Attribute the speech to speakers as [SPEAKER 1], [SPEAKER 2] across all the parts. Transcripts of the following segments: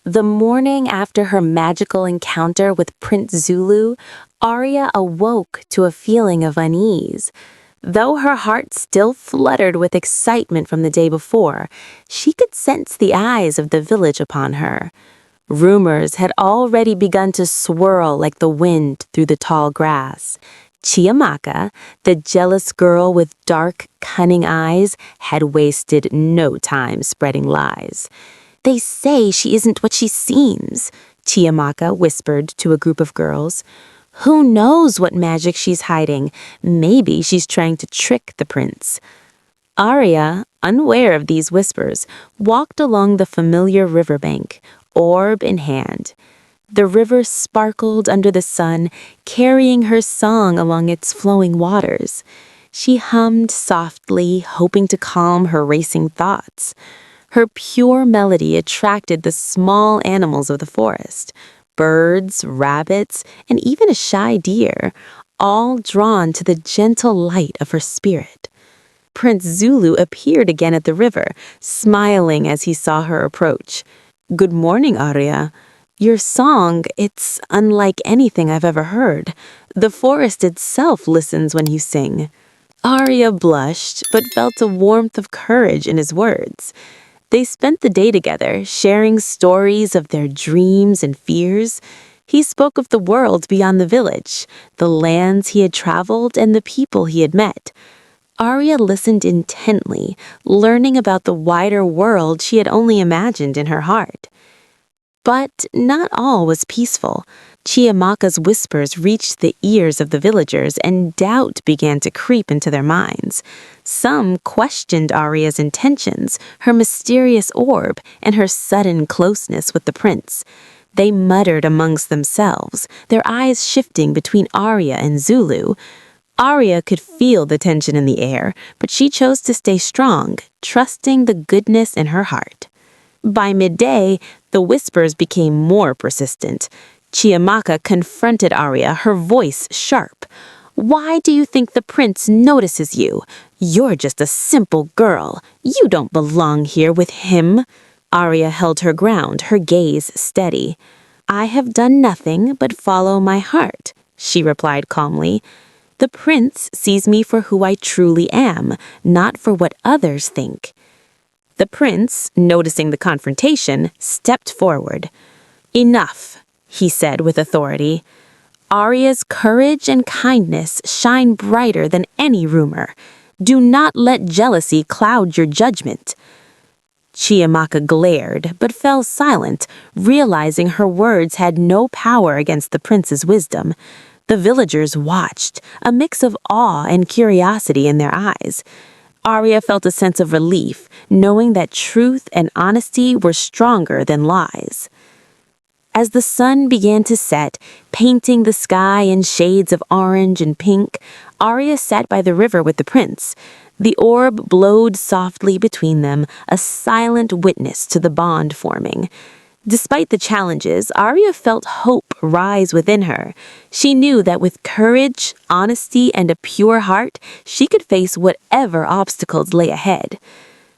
[SPEAKER 1] The morning after her magical encounter with Prince Zulu, Arya awoke to a feeling of unease. Though her heart still fluttered with excitement from the day before, she could sense the eyes of the village upon her. Rumors had already begun to swirl like the wind through the tall grass. Chiamaka, the jealous girl with dark, cunning eyes, had wasted no time spreading lies. "They say she isn't what she seems," Chiamaka whispered to a group of girls. "Who knows what magic she's hiding? Maybe she's trying to trick the prince." Arya, unaware of these whispers, walked along the familiar riverbank, orb in hand. The river sparkled under the sun, carrying her song along its flowing waters. She hummed softly, hoping to calm her racing thoughts. Her pure melody attracted the small animals of the forest, birds, rabbits, and even a shy deer, all drawn to the gentle light of her spirit. Prince Zulu appeared again at the river, smiling as he saw her approach. "Good morning, Arya. Your song, it's unlike anything I've ever heard. The forest itself listens when you sing." Arya blushed, but felt a warmth of courage in his words. They spent the day together, sharing stories of their dreams and fears. He spoke of the world beyond the village, the lands he had traveled, and the people he had met. Arya listened intently, learning about the wider world she had only imagined in her heart. But not all was peaceful. Chiamaka's whispers reached the ears of the villagers, and doubt began to creep into their minds. Some questioned Arya's intentions, her mysterious orb, and her sudden closeness with the prince. They muttered amongst themselves, their eyes shifting between Arya and Zulu. Arya could feel the tension in the air, but she chose to stay strong, trusting the goodness in her heart. By midday, the whispers became more persistent. Chiamaka confronted Arya, her voice sharp. "Why do you think the prince notices you? You're just a simple girl. You don't belong here with him." Arya held her ground, her gaze steady. "I have done nothing but follow my heart," she replied calmly. "The prince sees me for who I truly am, not for what others think." The prince, noticing the confrontation, stepped forward. "Enough," he said with authority. "Arya's courage and kindness shine brighter than any rumor. Do not let jealousy cloud your judgment." Chiamaka glared, but fell silent, realizing her words had no power against the prince's wisdom. The villagers watched, a mix of awe and curiosity in their eyes. Arya felt a sense of relief, knowing that truth and honesty were stronger than lies. As the sun began to set, painting the sky in shades of orange and pink, Arya sat by the river with the prince. The orb glowed softly between them, a silent witness to the bond forming. Despite the challenges, Arya felt hope rise within her. She knew that with courage, honesty, and a pure heart, she could face whatever obstacles lay ahead.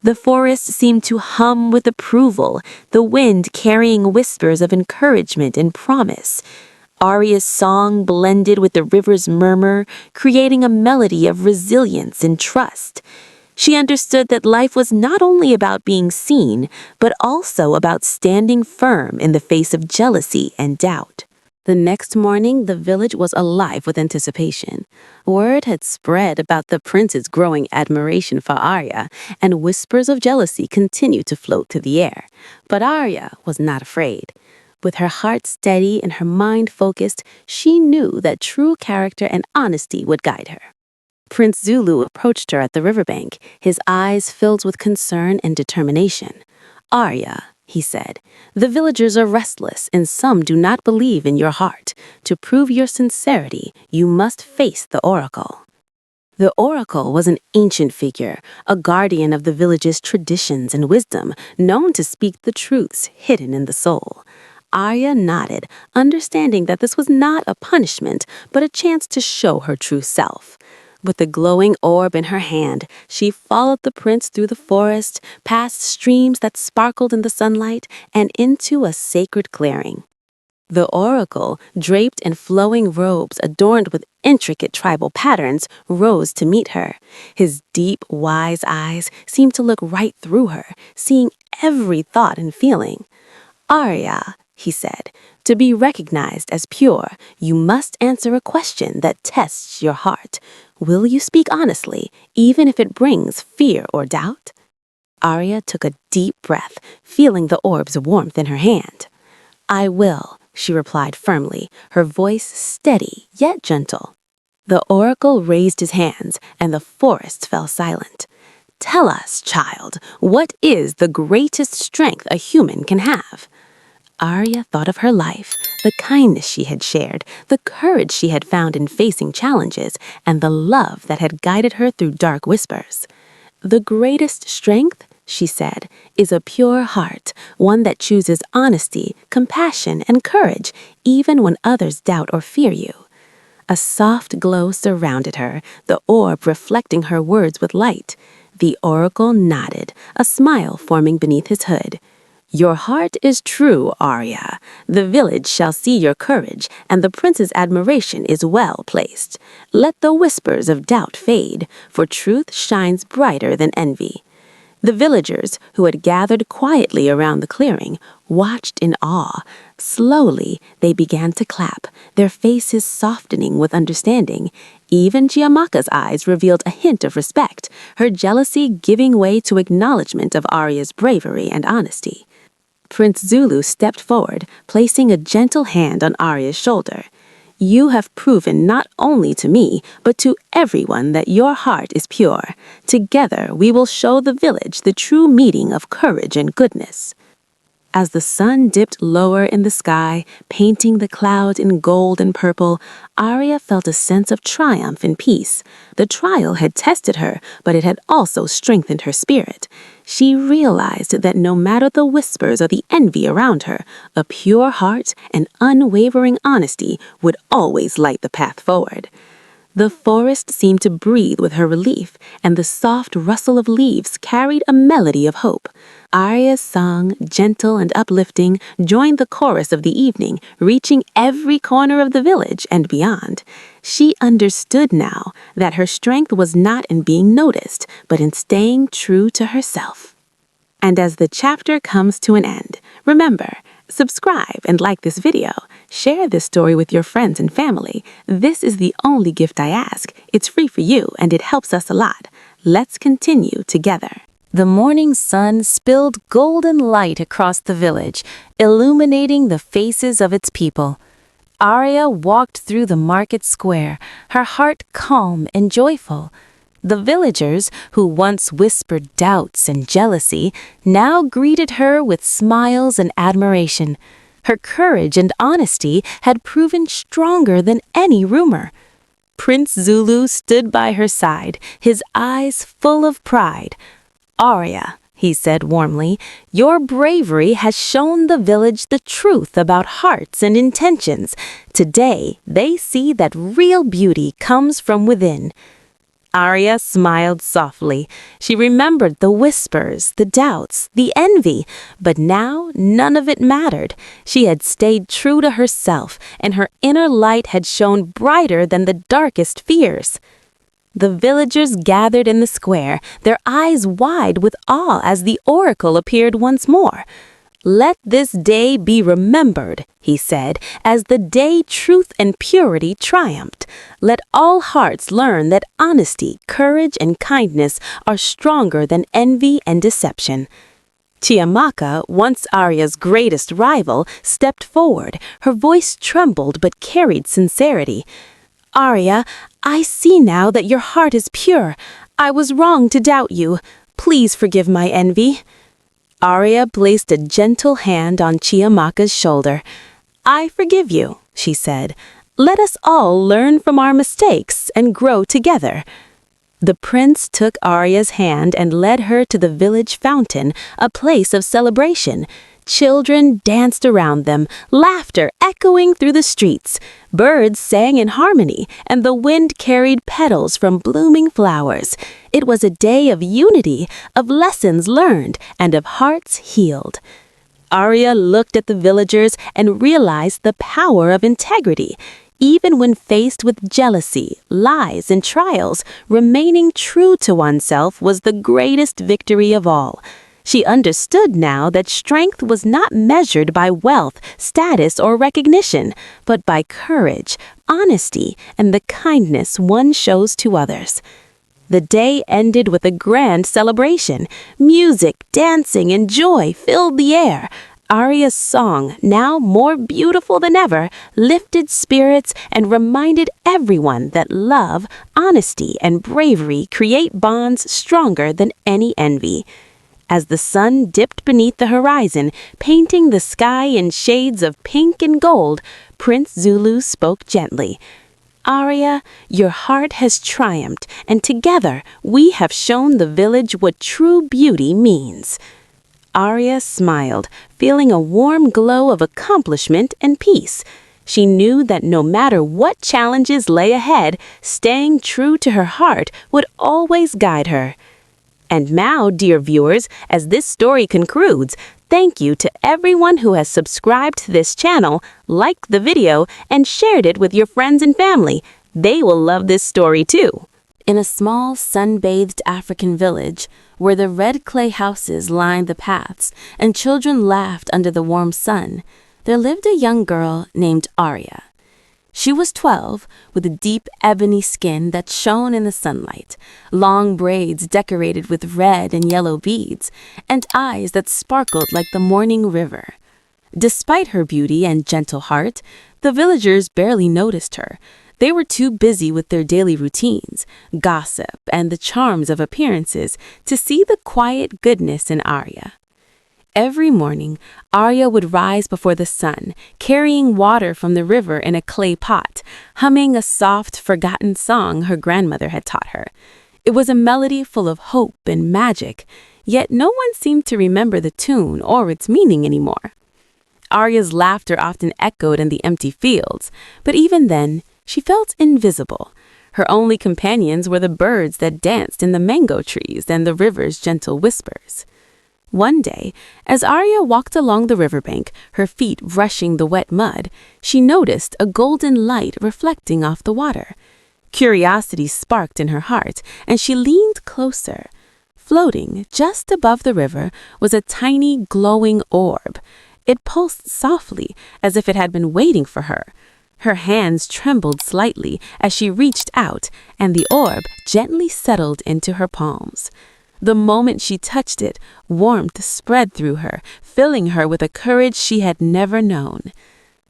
[SPEAKER 1] The forest seemed to hum with approval, the wind carrying whispers of encouragement and promise. Arya's song blended with the river's murmur, creating a melody of resilience and trust. She understood that life was not only about being seen, but also about standing firm in the face of jealousy and doubt. The next morning, the village was alive with anticipation. Word had spread about the prince's growing admiration for Arya, and whispers of jealousy continued to float through the air. But Arya was not afraid. With her heart steady and her mind focused, she knew that true character and honesty would guide her. Prince Zulu approached her at the riverbank, his eyes filled with concern and determination. "Arya," he said, "the villagers are restless, and some do not believe in your heart. To prove your sincerity, you must face the oracle." The oracle was an ancient figure, a guardian of the village's traditions and wisdom, known to speak the truths hidden in the soul. Arya nodded, understanding that this was not a punishment, but a chance to show her true self. With the glowing orb in her hand, she followed the prince through the forest, past streams that sparkled in the sunlight, and into a sacred clearing. The oracle, draped in flowing robes adorned with intricate tribal patterns, rose to meet her. His deep, wise eyes seemed to look right through her, seeing every thought and feeling. "Arya," he said, "to be recognized as pure, you must answer a question that tests your heart. Will you speak honestly, even if it brings fear or doubt?" Arya took a deep breath, feeling the orb's warmth in her hand. "I will," she replied firmly, her voice steady yet gentle. The oracle raised his hands, and the forest fell silent. "Tell us, child, what is the greatest strength a human can have?" Arya thought of her life, the kindness she had shared, the courage she had found in facing challenges, and the love that had guided her through dark whispers. "The greatest strength," she said, "is a pure heart, one that chooses honesty, compassion, and courage, even when others doubt or fear you." A soft glow surrounded her, the orb reflecting her words with light. The oracle nodded, a smile forming beneath his hood. "Your heart is true, Arya. The village shall see your courage, and the prince's admiration is well placed. Let the whispers of doubt fade, for truth shines brighter than envy." The villagers, who had gathered quietly around the clearing, watched in awe. Slowly, they began to clap, their faces softening with understanding. Even Chiamaka's eyes revealed a hint of respect, her jealousy giving way to acknowledgement of Arya's bravery and honesty. Prince Zulu stepped forward, placing a gentle hand on Arya's shoulder. "You have proven not only to me, but to everyone that your heart is pure. Together we will show the village the true meaning of courage and goodness." As the sun dipped lower in the sky, painting the clouds in gold and purple, Arya felt a sense of triumph and peace. The trial had tested her, but it had also strengthened her spirit. She realized that no matter the whispers or the envy around her, a pure heart and unwavering honesty would always light the path forward. The forest seemed to breathe with her relief, and the soft rustle of leaves carried a melody of hope. Arya's song, gentle and uplifting, joined the chorus of the evening, reaching every corner of the village and beyond. She understood now that her strength was not in being noticed, but in staying true to herself. And as the chapter comes to an end, remember, subscribe and like this video. Share this story with your friends and family. This is the only gift I ask. It's free for you, and it helps us a lot. Let's continue together. The morning sun spilled golden light across the village, illuminating the faces of its people. Arya walked through the market square, her heart calm and joyful. The villagers, who once whispered doubts and jealousy, now greeted her with smiles and admiration. Her courage and honesty had proven stronger than any rumor. Prince Zulu stood by her side, his eyes full of pride. "Arya," he said warmly, "your bravery has shown the village the truth about hearts and intentions. Today, they see that real beauty comes from within." Arya smiled softly. She remembered the whispers, the doubts, the envy, but now none of it mattered. She had stayed true to herself, and her inner light had shone brighter than the darkest fears. The villagers gathered in the square, their eyes wide with awe as the oracle appeared once more. "Let this day be remembered," he said, "as the day truth and purity triumphed. Let all hearts learn that honesty, courage, and kindness are stronger than envy and deception." Chiamaka, once Arya's greatest rival, stepped forward. Her voice trembled but carried sincerity. "Arya, I see now that your heart is pure. I was wrong to doubt you. Please forgive my envy." Arya placed a gentle hand on Chiamaka's shoulder. "I forgive you," she said. "Let us all learn from our mistakes and grow together." The prince took Arya's hand and led her to the village fountain, a place of celebration. Children danced around them, laughter echoing through the streets. Birds sang in harmony, and the wind carried petals from blooming flowers. It was a day of unity, of lessons learned, and of hearts healed. Arya looked at the villagers and realized the power of integrity. Even when faced with jealousy, lies, and trials, remaining true to oneself was the greatest victory of all. She understood now that strength was not measured by wealth, status, or recognition, but by courage, honesty, and the kindness one shows to others. The day ended with a grand celebration. Music, dancing, and joy filled the air. Arya's song, now more beautiful than ever, lifted spirits and reminded everyone that love, honesty, and bravery create bonds stronger than any envy. As the sun dipped beneath the horizon, painting the sky in shades of pink and gold, Prince Zulu spoke gently. Arya, your heart has triumphed, and together we have shown the village what true beauty means. Arya smiled, feeling a warm glow of accomplishment and peace. She knew that no matter what challenges lay ahead, staying true to her heart would always guide her. And now, dear viewers, as this story concludes, thank you to everyone who has subscribed to this channel, liked the video, and shared it with your friends and family. They will love this story too. In a small, sun-bathed African village, where the red clay houses lined the paths and children laughed under the warm sun, there lived a young girl named Arya. She was 12, with a deep ebony skin that shone in the sunlight, long braids decorated with red and yellow beads, and eyes that sparkled like the morning river. Despite her beauty and gentle heart, the villagers barely noticed her. They were too busy with their daily routines, gossip, and the charms of appearances to see the quiet goodness in Arya. Every morning, Arya would rise before the sun, carrying water from the river in a clay pot, humming a soft, forgotten song her grandmother had taught her. It was a melody full of hope and magic, yet no one seemed to remember the tune or its meaning anymore. Arya's laughter often echoed in the empty fields, but even then, she felt invisible. Her only companions were the birds that danced in the mango trees and the river's gentle whispers. One day, as Arya walked along the riverbank, her feet brushing the wet mud, she noticed a golden light reflecting off the water. Curiosity sparked in her heart, and she leaned closer. Floating just above the river was a tiny glowing orb. It pulsed softly, as if it had been waiting for her. Her hands trembled slightly as she reached out, and the orb gently settled into her palms. The moment she touched it, warmth spread through her, filling her with a courage she had never known.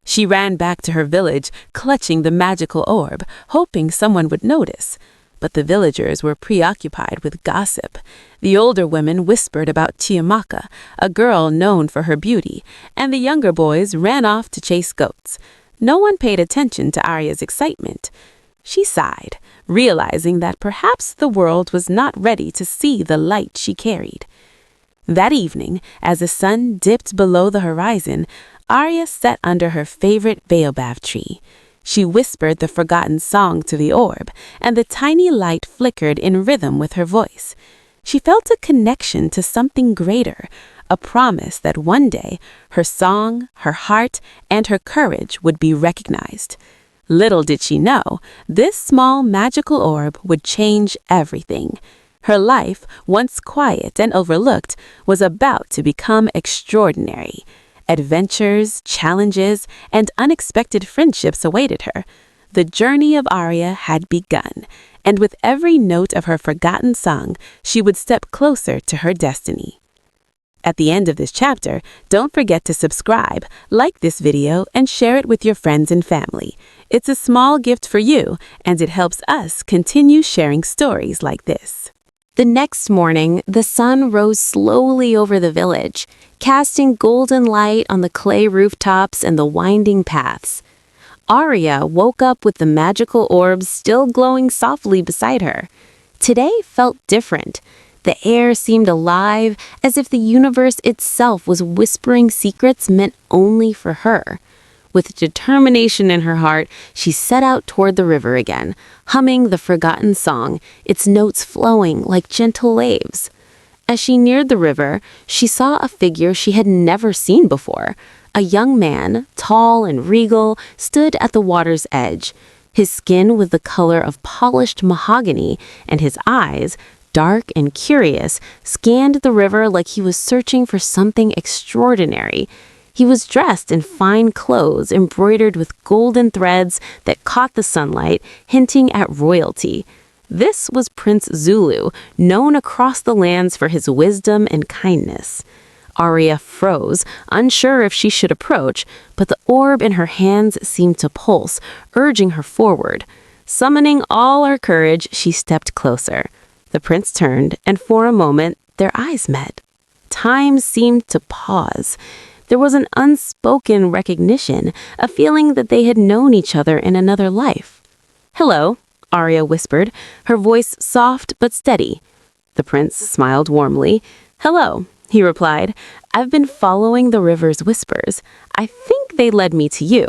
[SPEAKER 1] She ran back to her village, clutching the magical orb, hoping someone would notice. But the villagers were preoccupied with gossip. The older women whispered about Chiamaka, a girl known for her beauty, and the younger boys ran off to chase goats. No one paid attention to Arya's excitement. She sighed, realizing that perhaps the world was not ready to see the light she carried. That evening, as the sun dipped below the horizon, Arya sat under her favorite baobab tree. She whispered the forgotten song to the orb, and the tiny light flickered in rhythm with her voice. She felt a connection to something greater, a promise that one day her song, her heart, and her courage would be recognized. Little did she know, this small magical orb would change everything. Her life, once quiet and overlooked, was about to become extraordinary. Adventures, challenges, and unexpected friendships awaited her. The journey of Arya had begun, and with every note of her forgotten song, she would step closer to her destiny. At the end of this chapter, don't forget to subscribe, like this video, and share it with your friends and family. It's a small gift for you, and it helps us continue sharing stories like this. The next morning, the sun rose slowly over the village, casting golden light on the clay rooftops and the winding paths. Arya woke up with the magical orbs still glowing softly beside her. Today felt different. The air seemed alive, as if the universe itself was whispering secrets meant only for her. With determination in her heart, she set out toward the river again, humming the forgotten song, its notes flowing like gentle waves. As she neared the river, she saw a figure she had never seen before. A young man, tall and regal, stood at the water's edge. His skin was the color of polished mahogany, and his eyes, dark and curious, scanned the river like he was searching for something extraordinary. He was dressed in fine clothes embroidered with golden threads that caught the sunlight, hinting at royalty. This was Prince Zulu, known across the lands for his wisdom and kindness. Arya froze, unsure if she should approach, but the orb in her hands seemed to pulse, urging her forward. Summoning all her courage, she stepped closer. The prince turned, and for a moment, their eyes met. Time seemed to pause. There was an unspoken recognition, a feeling that they had known each other in another life. "Hello," Arya whispered, her voice soft but steady. The prince smiled warmly. "Hello," he replied. "I've been following the river's whispers. I think they led me to you."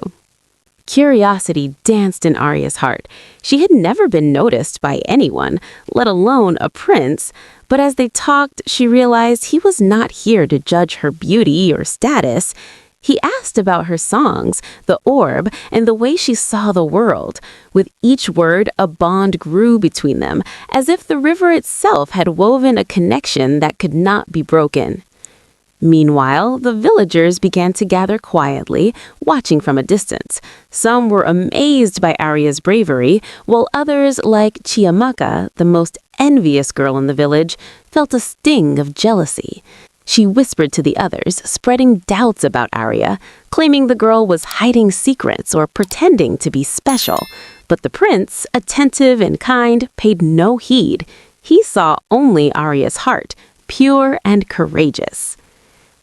[SPEAKER 1] Curiosity danced in Arya's heart. She had never been noticed by anyone, let alone a prince, but as they talked, she realized he was not here to judge her beauty or status. He asked about her songs, the orb, and the way she saw the world. With each word, a bond grew between them, as if the river itself had woven a connection that could not be broken. Meanwhile, the villagers began to gather quietly, watching from a distance. Some were amazed by Arya's bravery, while others, like Chiamaka, the most envious girl in the village, felt a sting of jealousy. She whispered to the others, spreading doubts about Arya, claiming the girl was hiding secrets or pretending to be special. But the prince, attentive and kind, paid no heed. He saw only Arya's heart, pure and courageous.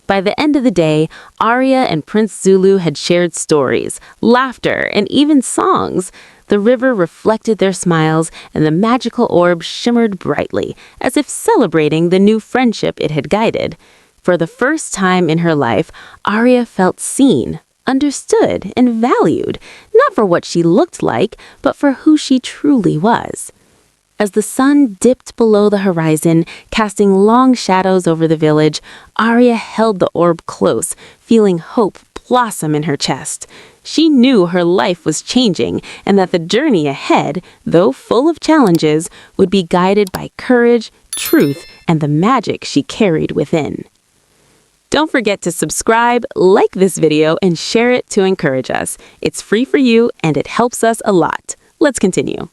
[SPEAKER 1] By the end of the day, Arya and Prince Zulu had shared stories, laughter, and even songs. The river reflected their smiles, and the magical orb shimmered brightly, as if celebrating the new friendship it had guided. For the first time in her life, Arya felt seen, understood, and valued, not for what she looked like, but for who she truly was. As the sun dipped below the horizon, casting long shadows over the village, Arya held the orb close, feeling hope blossom in her chest. She knew her life was changing and that the journey ahead, though full of challenges, would be guided by courage, truth, and the magic she carried within. Don't forget to subscribe, like this video, and share it to encourage us. It's free for you and it helps us a lot. Let's continue.